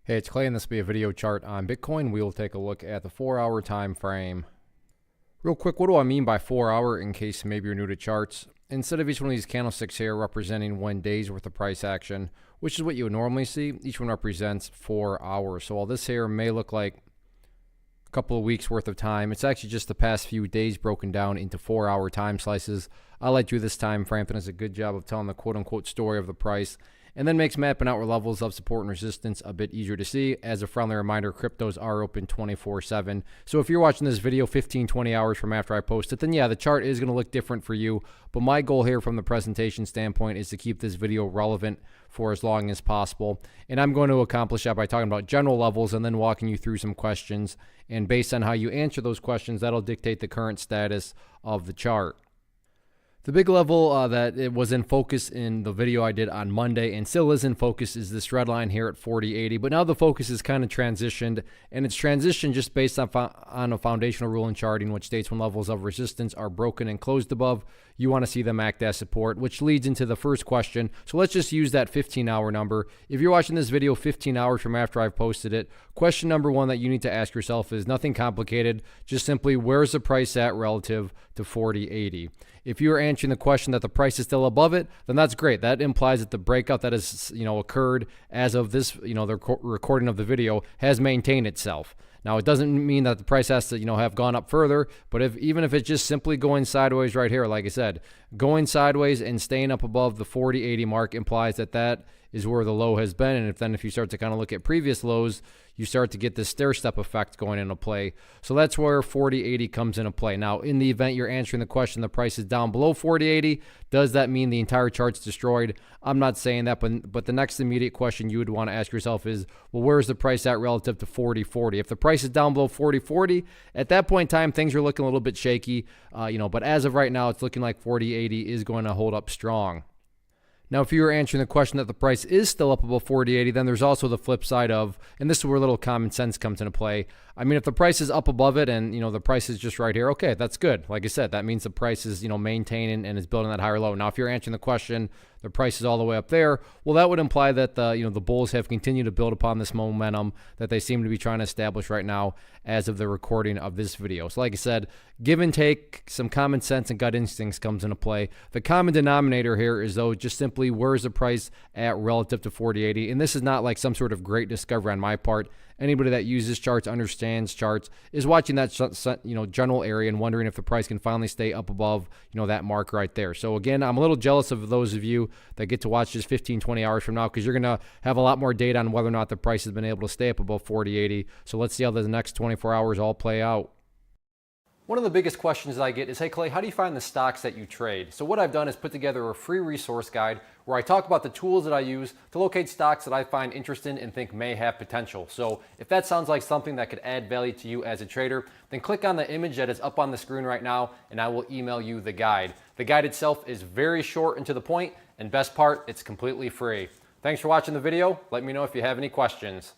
Hey, it's Clay, and this will be a video chart on Bitcoin. We will take a look at the 4-hour time frame. Real quick, what do I mean by 4-hour in case maybe you're new to charts? Instead of each one of these candlesticks here representing 1 day's worth of price action, which is what you would normally see, each one represents 4 hours. So while this here may look like a couple of weeks worth of time, it's actually just the past few days broken down into 4-hour time slices. I like to do this time frame. It does a good job of telling the quote-unquote story of the price, and then makes mapping out where levels of support and resistance a bit easier to see. As a friendly reminder, cryptos are open 24/7. So if you're watching this video 15, 20 hours from after I post it, then yeah, the chart is going to look different for you. But my goal here from the presentation standpoint is to keep this video relevant for as long as possible. And I'm going to accomplish that by talking about general levels and then walking you through some questions. And based on how you answer those questions, that'll dictate the current status of the chart. The big level that it was in focus in the video I did on Monday and still is in focus is this red line here at 40.80. But now the focus is kind of transitioned, and it's transitioned just based on a foundational rule in charting, which states when levels of resistance are broken and closed above, you want to see them act as support, which leads into the first question. So let's just use that 15-hour number. If you're watching this video 15 hours from after I've posted it, question number one that you need to ask yourself is nothing complicated, just simply where's the price at relative to 40.80. If you're answering the question that the price is still above it, then that's great. That implies that the breakout that has occurred as of this, the recording of the video has maintained itself. Now, it doesn't mean that the price has to, have gone up further, but even if it's just simply going sideways right here, like I said, going sideways and staying up above the 40.80 mark implies that that is where the low has been. And if you start to kind of look at previous lows, you start to get this stair-step effect going into play. So that's where 40.80 comes into play. Now, in the event you're answering the question, the price is down below 40.80, does that mean the entire chart's destroyed? I'm not saying that, but the next immediate question you would want to ask yourself is, well, where's the price at relative to 40.40? If the price is down below 40.40, at that point in time, things are looking a little bit shaky, but as of right now, it's looking like 40.80 is going to hold up strong. Now, if you were answering the question that the price is still up above 40.80, then there's also the flip side of, and this is where a little common sense comes into play. I mean, if the price is up above it and, the price is just right here, okay, that's good. Like I said, that means the price is, maintaining and is building that higher low. Now, if you're answering the question, the price is all the way up there, well, that would imply that the bulls have continued to build upon this momentum that they seem to be trying to establish right now as of the recording of this video. So like I said, give and take, some common sense and gut instincts comes into play. The common denominator here is, though, just simply where's the price at relative to 40.80. And this is not like some sort of great discovery on my part. Anybody that uses charts, understands charts, is watching that general area and wondering if the price can finally stay up above that mark right there. So again, I'm a little jealous of those of you that get to watch this 15, 20 hours from now, because you're going to have a lot more data on whether or not the price has been able to stay up above 40.80. So let's see how the next 24 hours all play out. One of the biggest questions that I get is, hey Clay, how do you find the stocks that you trade? So what I've done is put together a free resource guide where I talk about the tools that I use to locate stocks that I find interesting and think may have potential. So if that sounds like something that could add value to you as a trader, then click on the image that is up on the screen right now and I will email you the guide. The guide itself is very short and to the point, and best part, it's completely free. Thanks for watching the video. Let me know if you have any questions.